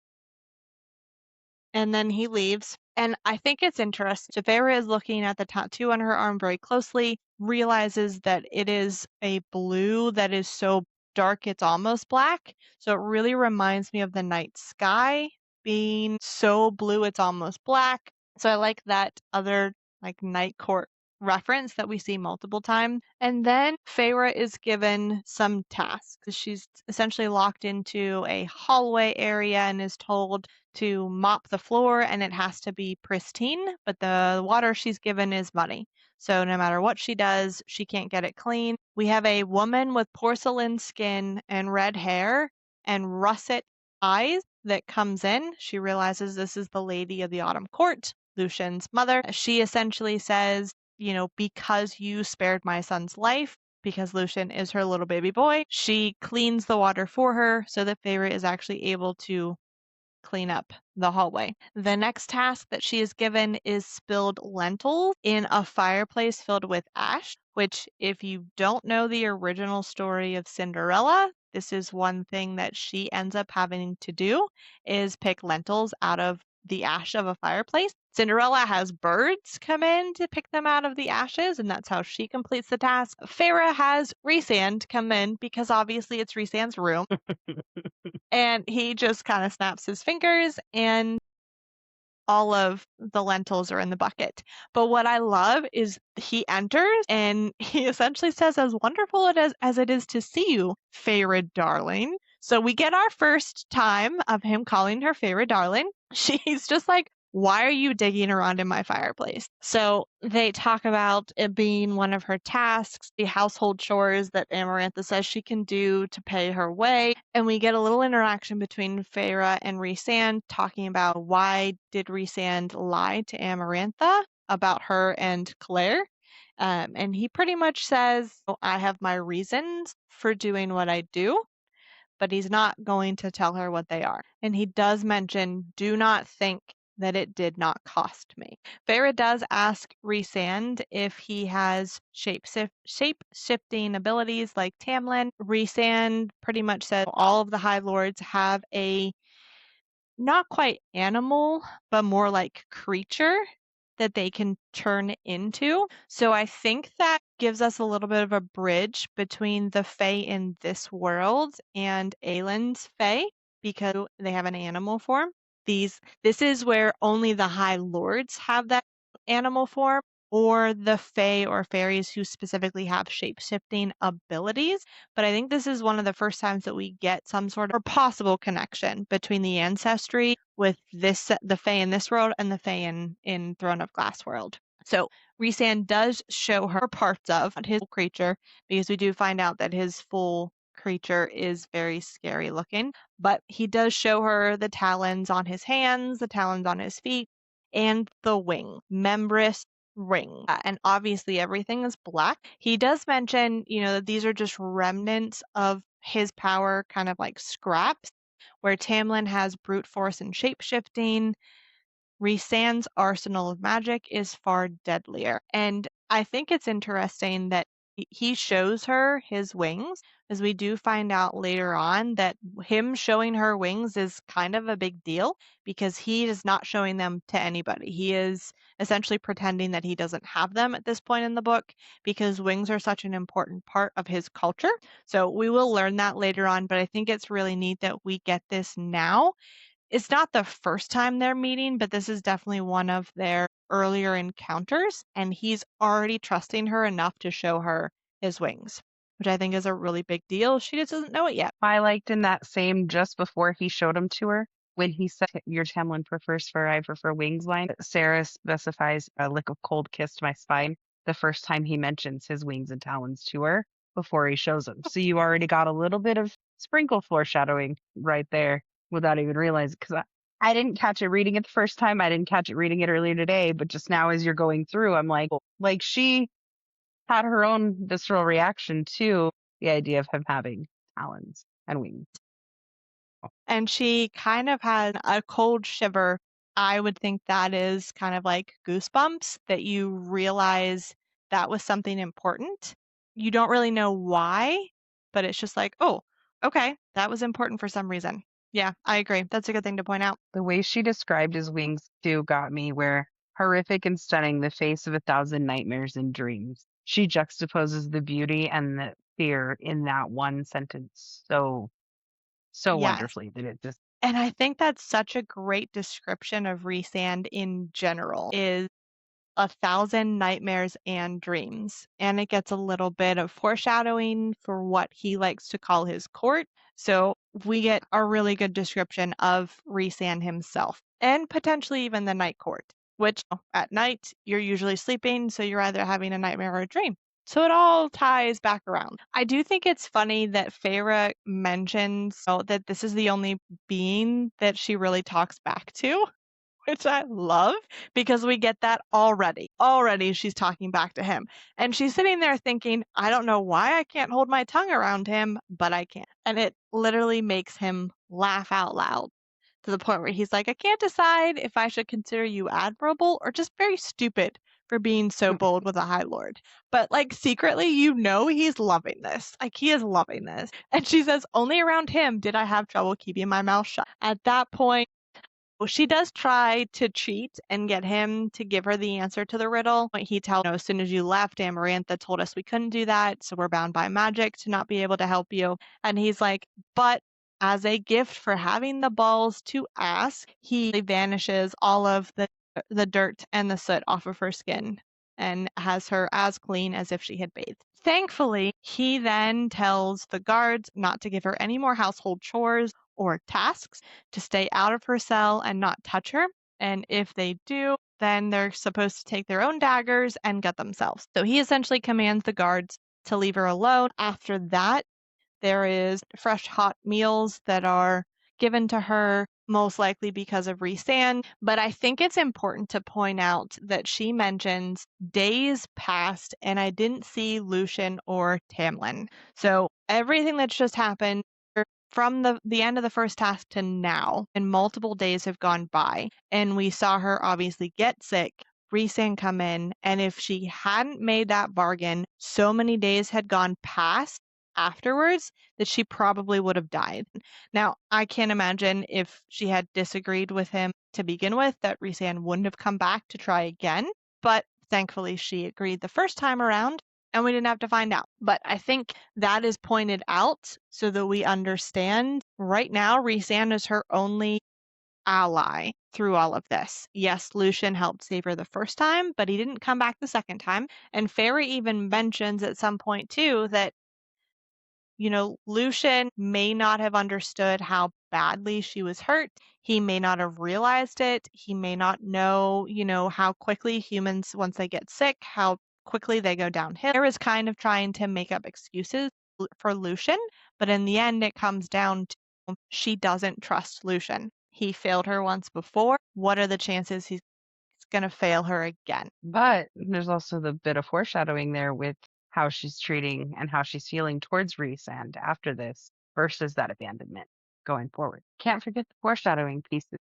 And then he leaves. And I think it's interesting. Feyre is looking at the tattoo on her arm very closely, realizes that it is a blue that is so dark it's almost black. So it really reminds me of the night sky being so blue it's almost black. So I like that other like night court reference that we see multiple times. And then Feyre is given some tasks. She's essentially locked into a hallway area and is told to mop the floor, and it has to be pristine, but the water she's given is muddy. So no matter what she does, she can't get it clean. We have a woman with porcelain skin and red hair and russet eyes that comes in. She realizes this is the Lady of the Autumn Court, Lucien's mother. She essentially says, because you spared my son's life, because Lucien is her little baby boy, she cleans the water for her so that Feyre is actually able to clean up the hallway. The next task that she is given is spilled lentils in a fireplace filled with ash, which if you don't know the original story of Cinderella, this is one thing that she ends up having to do is pick lentils out of the ash of a fireplace. Cinderella has birds come in to pick them out of the ashes, and that's how she completes the task. Feyre has Rhysand come in because obviously it's Rhysand's room. And he just kind of snaps his fingers and all of the lentils are in the bucket. But what I love is he enters and he essentially says, as wonderful as it is to see you, Feyre darling. So we get our first time of him calling her Feyre darling. She's just like, why are you digging around in my fireplace? So they talk about it being one of her tasks, the household chores that Amarantha says she can do to pay her way. And we get a little interaction between Feyre and Rhysand talking about why did Rhysand lie to Amarantha about her and Claire. And he pretty much says, "Oh, I have my reasons for doing what I do," but he's not going to tell her what they are. And he does mention, "Do not think that it did not cost me." Feyre does ask Rhysand if he has shape-shifting abilities like Tamlin. Rhysand pretty much said all of the High Lords have a not quite animal, but more like creature that they can turn into. So I think that gives us a little bit of a bridge between the Fae in this world and Aelin's Fae because they have an animal form. This is where only the High Lords have that animal form, or the Fae or fairies who specifically have shape-shifting abilities. But I think this is one of the first times that we get some sort of or possible connection between the ancestry with the Fae in this world and the Fae in Throne of Glass world. So Rhysand does show her parts of his creature because we do find out that his full creature is very scary looking. But he does show her the talons on his hands, the talons on his feet, and the wing, membranous ring. And obviously everything is black. He does mention, that these are just remnants of his power, kind of like scraps, where Tamlin has brute force and shape-shifting. Rhysand's arsenal of magic is far deadlier. And I think it's interesting that he shows her his wings, as we do find out later on that him showing her wings is kind of a big deal because he is not showing them to anybody. He is essentially pretending that he doesn't have them at this point in the book because wings are such an important part of his culture. So we will learn that later on, but I think it's really neat that we get this now. It's not the first time they're meeting, but this is definitely one of their earlier encounters, and he's already trusting her enough to show her his wings, which I think is a really big deal. She just doesn't know it yet. I liked in that same just before he showed them to her, when he said, "Your Tamlin prefers fur, I prefer wings" line, Sarah specifies a lick of cold kiss to my spine the first time he mentions his wings and talons to her before he shows them. So you already got a little bit of sprinkle foreshadowing right there without even realizing. Because I didn't catch it reading it the first time. I didn't catch it reading it earlier today. But just now as you're going through, I'm like she had her own visceral reaction to the idea of him having talons and wings. And she kind of had a cold shiver. I would think that is kind of like goosebumps that you realize that was something important. You don't really know why, but it's just like, oh, okay, that was important for some reason. Yeah, I agree. That's a good thing to point out. The way she described his wings too got me, where horrific and stunning, the face of 1,000 nightmares and dreams. She juxtaposes the beauty and the fear in that one sentence so Yes. wonderfully that it just And I think that's such a great description of Rhysand in general is 1,000 nightmares and dreams. And it gets a little bit of foreshadowing for what he likes to call his court. So we get a really good description of Rhysand himself and potentially even the night court, which at night you're usually sleeping, so you're either having a nightmare or a dream. So it all ties back around. I do think it's funny that Feyre mentions that this is the only being that she really talks back to, which I love because we get that already. Already she's talking back to him. And she's sitting there thinking, I don't know why I can't hold my tongue around him, but I can. And it literally makes him laugh out loud to the point where he's like, I can't decide if I should consider you admirable or just very stupid for being so bold with a High Lord. But like secretly, he's loving this. Like he is loving this. And she says, only around him did I have trouble keeping my mouth shut. At that point, well, she does try to cheat and get him to give her the answer to the riddle. He tells as soon as you left, Amarantha told us we couldn't do that, so we're bound by magic to not be able to help you. And he's like, but as a gift for having the balls to ask, he vanishes all of the dirt and the soot off of her skin and has her as clean as if she had bathed. Thankfully, he then tells the guards not to give her any more household chores or tasks, to stay out of her cell and not touch her. And if they do, then they're supposed to take their own daggers and gut themselves. So he essentially commands the guards to leave her alone. After that, there is fresh hot meals that are given to her, most likely because of Rhysand. But I think it's important to point out that she mentions days passed and I didn't see Lucian or Tamlin. So everything that's just happened from the end of the first task to now, and multiple days have gone by, and we saw her obviously get sick, Rhysand come in, and if she hadn't made that bargain, so many days had gone past afterwards that she probably would have died. Now, I can't imagine if she had disagreed with him to begin with that Rhysand wouldn't have come back to try again, but thankfully she agreed the first time around and we didn't have to find out. But I think that is pointed out so that we understand right now Rhysand is her only ally through all of this. Yes, Lucian helped save her the first time, but he didn't come back the second time. And Feyre even mentions at some point too that Lucian may not have understood how badly she was hurt. He may not have realized it. He may not know, how quickly humans, once they get sick, how quickly they go downhill. Feyre is kind of trying to make up excuses for Lucian, but in the end, it comes down to she doesn't trust Lucian. He failed her once before. What are the chances he's going to fail her again? But there's also the bit of foreshadowing there with how she's treating and how she's feeling towards Rhysand after this versus that abandonment going forward. Can't forget the foreshadowing pieces.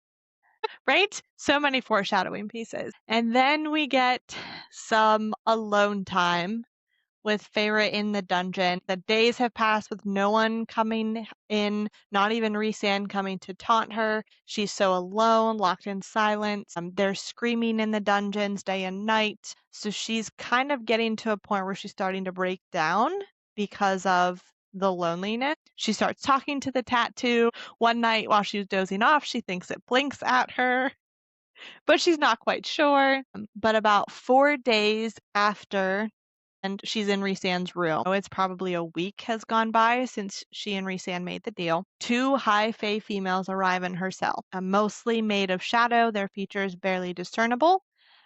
Right? So many foreshadowing pieces. And then we get some alone time with Feyre in the dungeon. The days have passed with no one coming in, not even Rhysand coming to taunt her. She's so alone, locked in silence. They're screaming in the dungeons day and night. So she's kind of getting to a point where she's starting to break down because of the loneliness. She starts talking to the tattoo. One night while she was dozing off, she thinks it blinks at her, but she's not quite sure. But about 4 days after and she's in Rhysand's room. It's probably a week has gone by since she and Rhysand made the deal. 2 high fae females arrive in her cell, mostly made of shadow, their features barely discernible.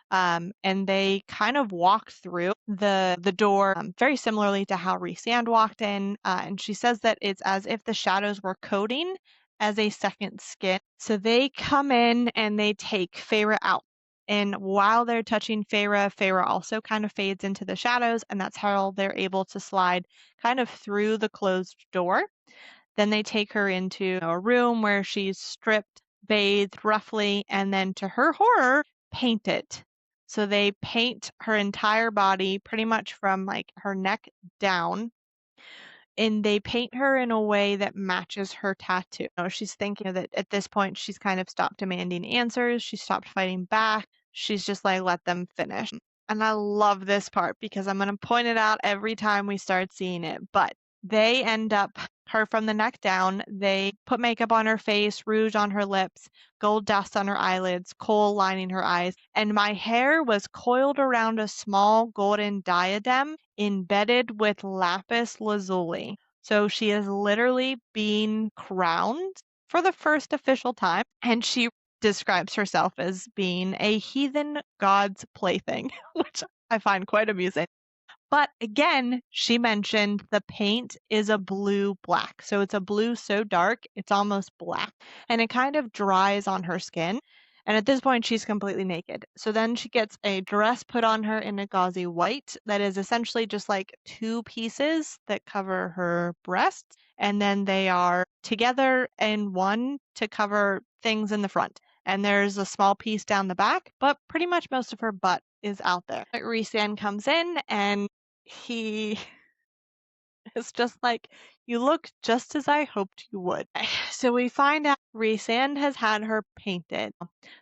And they kind of walk through the door very similarly to how Rhysand walked in. And she says that it's as if the shadows were coding as a second skin. So they come in and they take Feyre out. And while they're touching Feyre also kind of fades into the shadows, and that's how they're able to slide kind of through the closed door. Then they take her into a room where she's stripped, bathed roughly, and then to her horror, painted. So they paint her entire body pretty much from like her neck down, and they paint her in a way that matches her tattoo. She's thinking that at this point she's kind of stopped demanding answers, she stopped fighting back. She's just like, let them finish. And I love this part because I'm going to point it out every time we start seeing it. But they end up her from the neck down. They put makeup on her face, rouge on her lips, gold dust on her eyelids, kohl lining her eyes, and my hair was coiled around a small golden diadem embedded with lapis lazuli. So she is literally being crowned for the first official time, and she describes herself as being a heathen god's plaything, which I find quite amusing. But again, she mentioned the paint is a blue-black. So it's a blue so dark, it's almost black. And it kind of dries on her skin. And at this point, she's completely naked. So then she gets a dress put on her in a gauzy white that is essentially just like 2 pieces that cover her breasts. And then they are together in one to cover things in the front. And there's a small piece down the back, but pretty much most of her butt is out there. Rhysand comes in and he is just like, you look just as I hoped you would. So we find out Rhysand has had her painted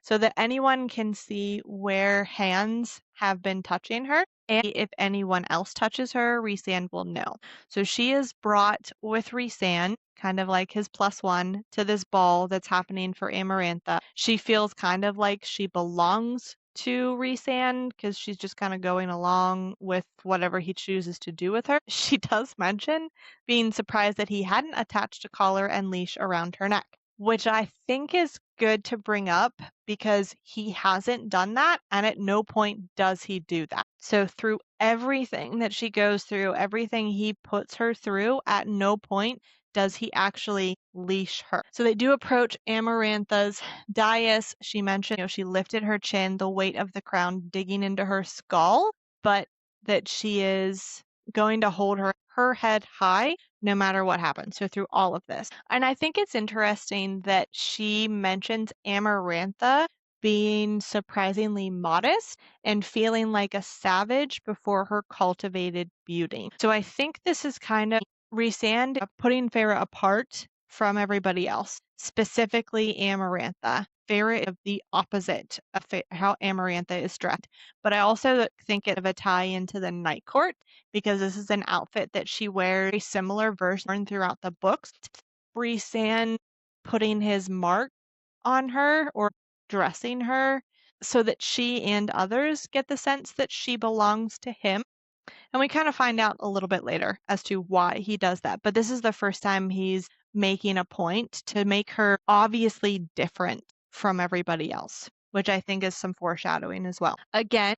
so that anyone can see where hands have been touching her. And if anyone else touches her, Rhysand will know. So she is brought with Rhysand, kind of like his +1, to this ball that's happening for Amarantha. She feels kind of like she belongs to Rhysand because she's just kind of going along with whatever he chooses to do with her. She does mention being surprised that he hadn't attached a collar and leash around her neck, which I think is good to bring up because he hasn't done that, and at no point does he do that. So through everything that she goes through, everything he puts her through, at no point does he actually leash her. So they do approach Amarantha's dais. She mentioned, she lifted her chin, the weight of the crown digging into her skull, but that she is going to hold her head high no matter what happens. So through all of this. And I think it's interesting that she mentions Amarantha being surprisingly modest and feeling like a savage before her cultivated beauty. So I think this is kind of Rhysand putting Feyre apart from everybody else, specifically Amarantha. Feyre is the opposite of how Amarantha is dressed. But I also think it of a tie into the Night Court because this is an outfit that she wears a similar version throughout the books. Rhysand putting his mark on her or dressing her so that she and others get the sense that she belongs to him. And we kind of find out a little bit later as to why he does that. But this is the first time he's making a point to make her obviously different from everybody else, which I think is some foreshadowing as well. Again,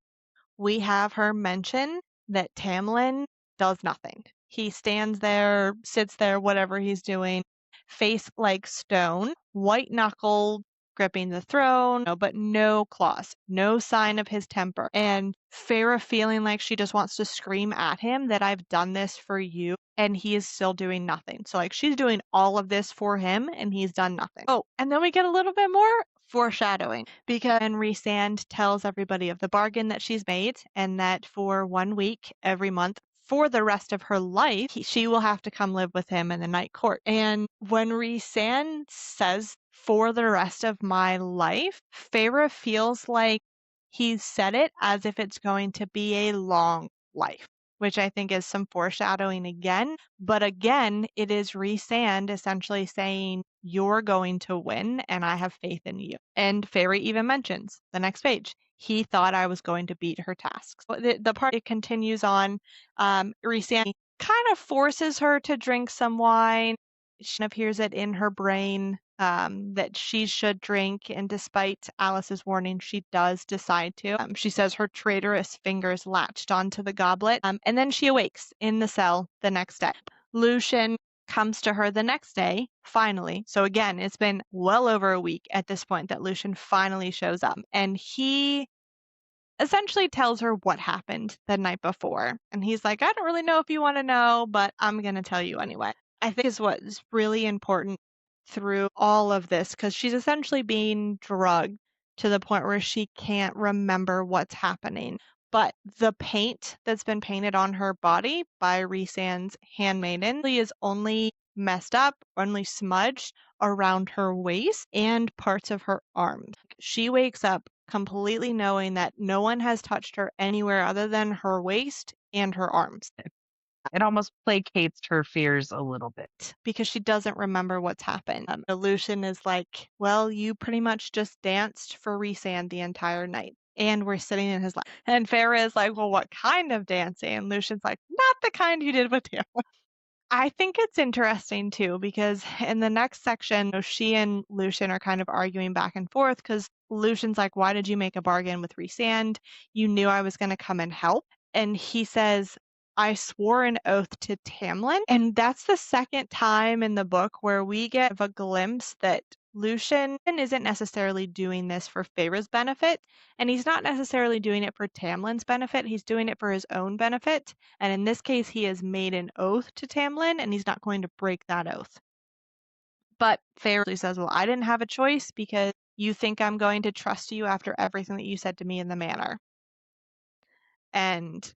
we have her mention that Tamlin does nothing. He stands there, sits there, whatever he's doing, face like stone, white knuckled, gripping the throne, but no claws, no sign of his temper. And Feyre feeling like she just wants to scream at him that I've done this for you, and he is still doing nothing. So like she's doing all of this for him and he's done nothing. Oh, and then we get a little bit more foreshadowing because Rhysand tells everybody of the bargain that she's made and that for 1 week every month for the rest of her life, she will have to come live with him in the Night Court. And when Rhysand says for the rest of my life, Feyre feels like he said it as if it's going to be a long life, which I think is some foreshadowing again. But again, it is Rhysand essentially saying, you're going to win and I have faith in you. And Feyre even mentions the next page. He thought I was going to beat her tasks. The part it continues on, Rhysand kind of forces her to drink some wine. She kind of hears it in her brain that she should drink, and despite Alice's warning, she does decide to. She says her traitorous fingers latched onto the goblet, and then she awakes in the cell the next day. Lucien comes to her the next day, finally. So again, it's been well over a week at this point that Lucien finally shows up, and he essentially tells her what happened the night before. And he's like, I don't really know if you want to know, but I'm going to tell you anyway. I think is what's really important through all of this because she's essentially being drugged to the point where she can't remember what's happening. But the paint that's been painted on her body by Rhysand's handmaiden is only messed up, only smudged around her waist and parts of her arms. She wakes up completely knowing that no one has touched her anywhere other than her waist and her arms. It almost placates her fears a little bit. Because she doesn't remember what's happened. Lucien is like, well, you pretty much just danced for Rhysand the entire night. And we're sitting in his lap. And Feyre is like, well, what kind of dancing? And Lucian's like, not the kind you did with him. I think it's interesting too, because in the next section, she and Lucien are kind of arguing back and forth because Lucian's like, why did you make a bargain with Rhysand? You knew I was going to come and help. And he says, I swore an oath to Tamlin. And that's the second time in the book where we get a glimpse that Lucien isn't necessarily doing this for Feyre's benefit, and he's not necessarily doing it for Tamlin's benefit. He's doing it for his own benefit. And in this case, he has made an oath to Tamlin, and he's not going to break that oath. But Feyre says, well, I didn't have a choice because you think I'm going to trust you after everything that you said to me in the manor. And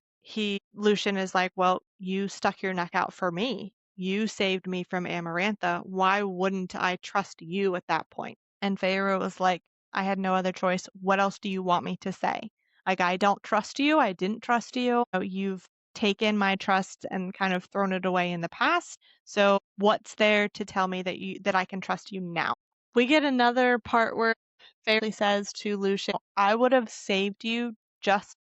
Lucien is like, well, you stuck your neck out for me. You saved me from Amarantha. Why wouldn't I trust you at that point? And Feyre was like, I had no other choice. What else do you want me to say? Like, I don't trust you. I didn't trust you. You've taken my trust and kind of thrown it away in the past. So what's there to tell me that I can trust you now? We get another part where Feyre says to Lucien, I would have saved you just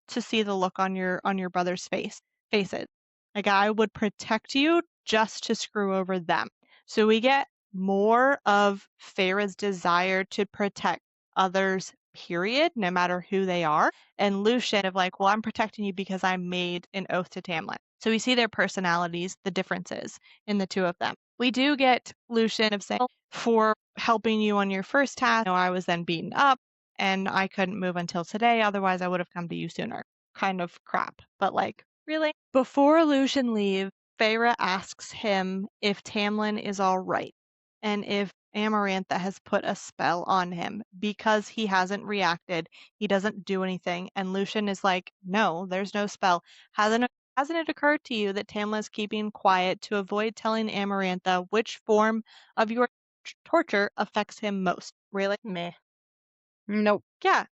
to see the look on your brother's faces. Like I would protect you just to screw over them. So we get more of Feyre's desire to protect others, period, no matter who they are, and Lucian of like, well, I'm protecting you because I made an oath to Tamlin. So we see their personalities, the differences in the two of them. We do get Lucian of saying, for helping you on your first task, I was then beaten up and I couldn't move until today, otherwise I would have come to you sooner. Kind of crap, but like, really? Before Lucian leaves, Feyre asks him if Tamlin is all right and if Amarantha has put a spell on him because he hasn't reacted. He doesn't do anything. And Lucian is like, no, there's no spell. Hasn't it occurred to you that Tamlin is keeping quiet to avoid telling Amarantha which form of your torture affects him most? Really? Meh. Nope. Yeah,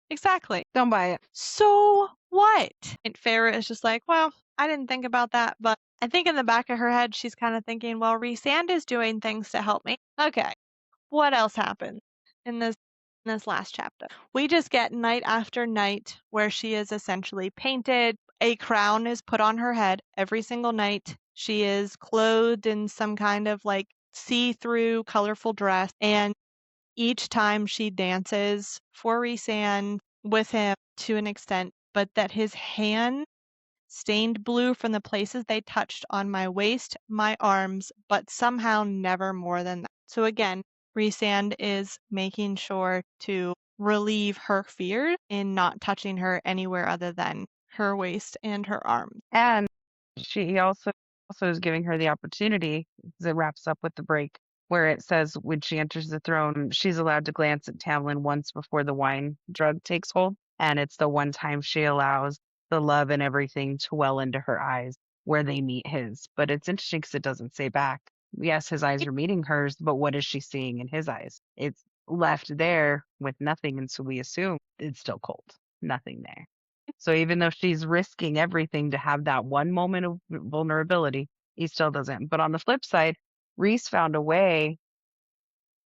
exactly. Don't buy it. So what? And Feyre is just like, well, I didn't think about that, but I think in the back of her head, she's kind of thinking, well, Rhysand is doing things to help me. Okay, what else happens in this last chapter? We just get night after night where she is essentially painted. A crown is put on her head every single night. She is clothed in some kind of like see-through, colorful dress, and each time she dances for Rhysand with him to an extent, but that his hand stained blue from the places they touched on my waist, my arms, but somehow never more than that. So again, Rhysand is making sure to relieve her fear in not touching her anywhere other than her waist and her arms. And she also is giving her the opportunity, because it wraps up with the break, where it says when she enters the throne, she's allowed to glance at Tamlin once before the wine drug takes hold. And it's the one time she allows the love and everything to well into her eyes where they meet his. But it's interesting because it doesn't say back. Yes, his eyes are meeting hers, but what is she seeing in his eyes? It's left there with nothing. And so we assume it's still cold, nothing there. So even though she's risking everything to have that one moment of vulnerability, he still doesn't. But on the flip side, Rhys found a way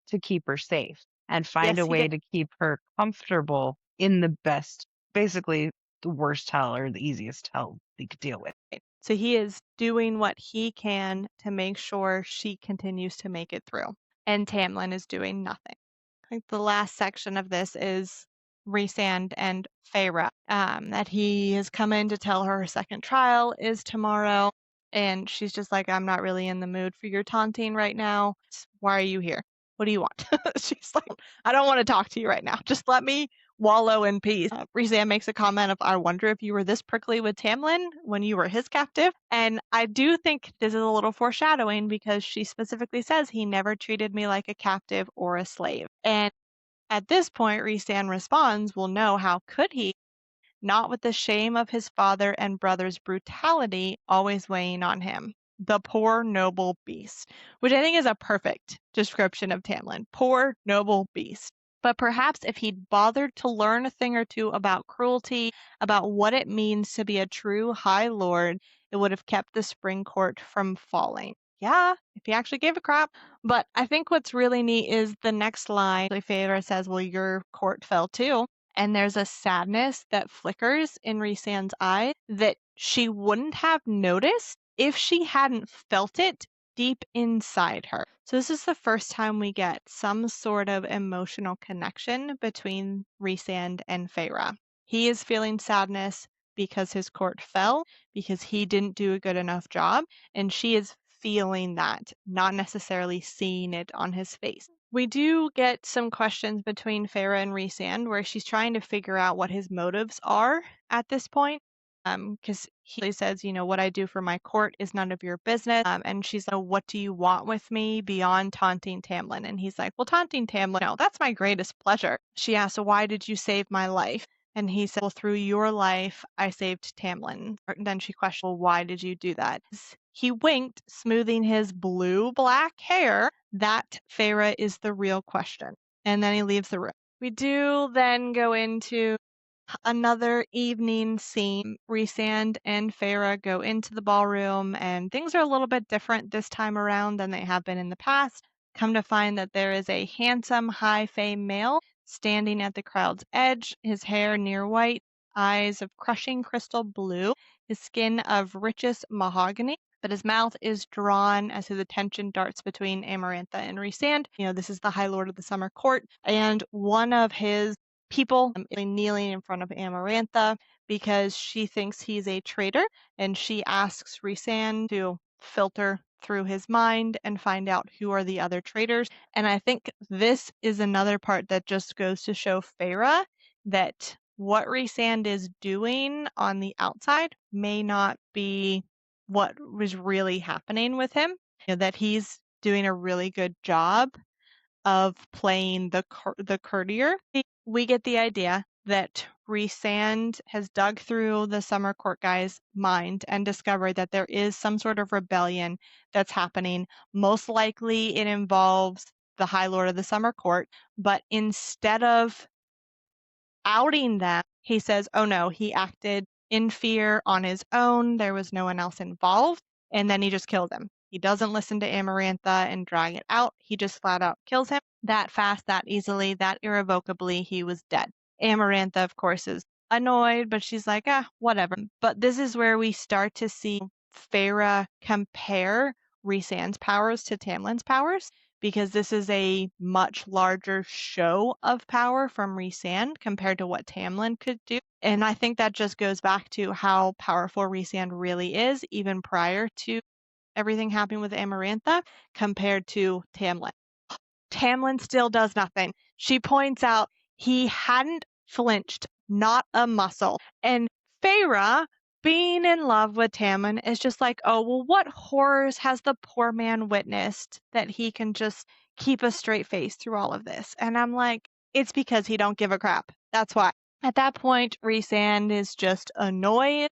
to keep her safe and find Yes, a he way did. to keep her comfortable in the best, basically the worst hell or the easiest hell they could deal with. So he is doing what he can to make sure she continues to make it through. And Tamlin is doing nothing. I think the last section of this is Rhysand and Feyre, that he has come in to tell her second trial is tomorrow. And she's just like, I'm not really in the mood for your taunting right now. Why are you here? What do you want? She's like, I don't want to talk to you right now. Just let me wallow in peace. Rhysand makes a comment of, I wonder if you were this prickly with Tamlin when you were his captive. And I do think this is a little foreshadowing because she specifically says he never treated me like a captive or a slave. And at this point, Rhysand responds, well, no, how could he? Not with the shame of his father and brother's brutality always weighing on him. The poor noble beast, which I think is a perfect description of Tamlin. Poor noble beast. But perhaps if he'd bothered to learn a thing or two about cruelty, about what it means to be a true High Lord, it would have kept the Spring Court from falling. Yeah, if he actually gave a crap. But I think what's really neat is the next line. Feyre says, well, your court fell too. And there's a sadness that flickers in Rhysand's eye that she wouldn't have noticed if she hadn't felt it deep inside her. So this is the first time we get some sort of emotional connection between Rhysand and Feyre. He is feeling sadness because his court fell, because he didn't do a good enough job, and she is feeling that, not necessarily seeing it on his face. We do get some questions between Feyre and Rhysand where she's trying to figure out what his motives are at this point. Because he says, what I do for my court is none of your business. And she's like, what do you want with me beyond taunting Tamlin? And he's like, well, taunting Tamlin, no, that's my greatest pleasure. She asks, why did you save my life? And he said, well, through your life, I saved Tamlin. Then she questioned, well, why did you do that? He winked, smoothing his blue-black hair. That, Feyre, is the real question. And then he leaves the room. We do then go into another evening scene. Rhysand and Feyre go into the ballroom, and things are a little bit different this time around than they have been in the past. Come to find that there is a handsome high fae male standing at the crowd's edge, his hair near white, eyes of crushing crystal blue, his skin of richest mahogany, but his mouth is drawn as his attention darts between Amarantha and Rhysand. This is the High Lord of the Summer Court, and one of his people is kneeling in front of Amarantha because she thinks he's a traitor, and she asks Rhysand to filter through his mind and find out who are the other traitors. And I think this is another part that just goes to show Feyre that what Rhysand is doing on the outside may not be what was really happening with him. That he's doing a really good job of playing the courtier. We get the idea that Rhysand has dug through the Summer Court guy's mind and discovered that there is some sort of rebellion that's happening. Most likely it involves the High Lord of the Summer Court, but instead of outing them, he says, oh no, he acted in fear on his own. There was no one else involved. And then he just kills him. He doesn't listen to Amarantha and drag it out. He just flat out kills him that fast, that easily, that irrevocably. He was dead. Amarantha, of course, is annoyed, but she's like, whatever. But this is where we start to see Feyre compare Rhysand's powers to Tamlin's powers, because this is a much larger show of power from Rhysand compared to what Tamlin could do. And I think that just goes back to how powerful Rhysand really is, even prior to everything happening with Amarantha, compared to Tamlin. Tamlin still does nothing. She points out he hadn't flinched, not a muscle. And Feyre, being in love with Tamlin, is just like, oh, well, what horrors has the poor man witnessed that he can just keep a straight face through all of this? And I'm like, it's because he don't give a crap. That's why. At that point, Rhysand is just annoyed,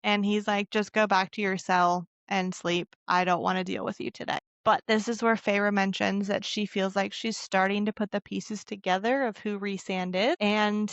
and he's like, just go back to your cell and sleep. I don't want to deal with you today. But this is where Feyre mentions that she feels like she's starting to put the pieces together of who Rhysand is, and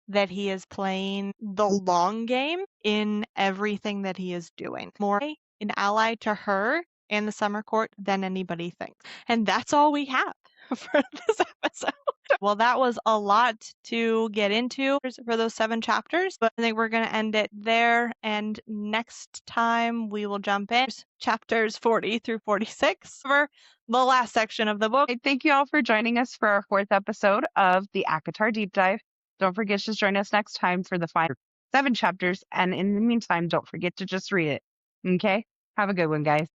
that he is playing the long game in everything that he is doing. More an ally to her and the Summer Court than anybody thinks. And that's all we have for this episode. Well, that was a lot to get into for those 7 chapters, but I think we're going to end it there. And next time we will jump in chapters 40 through 46 for the last section of the book. Thank you all for joining us for our 4th episode of the ACOTAR Deep Dive. Don't forget to join us next time for the final 7 chapters. And in the meantime, don't forget to just read it. Okay? Have a good one, guys.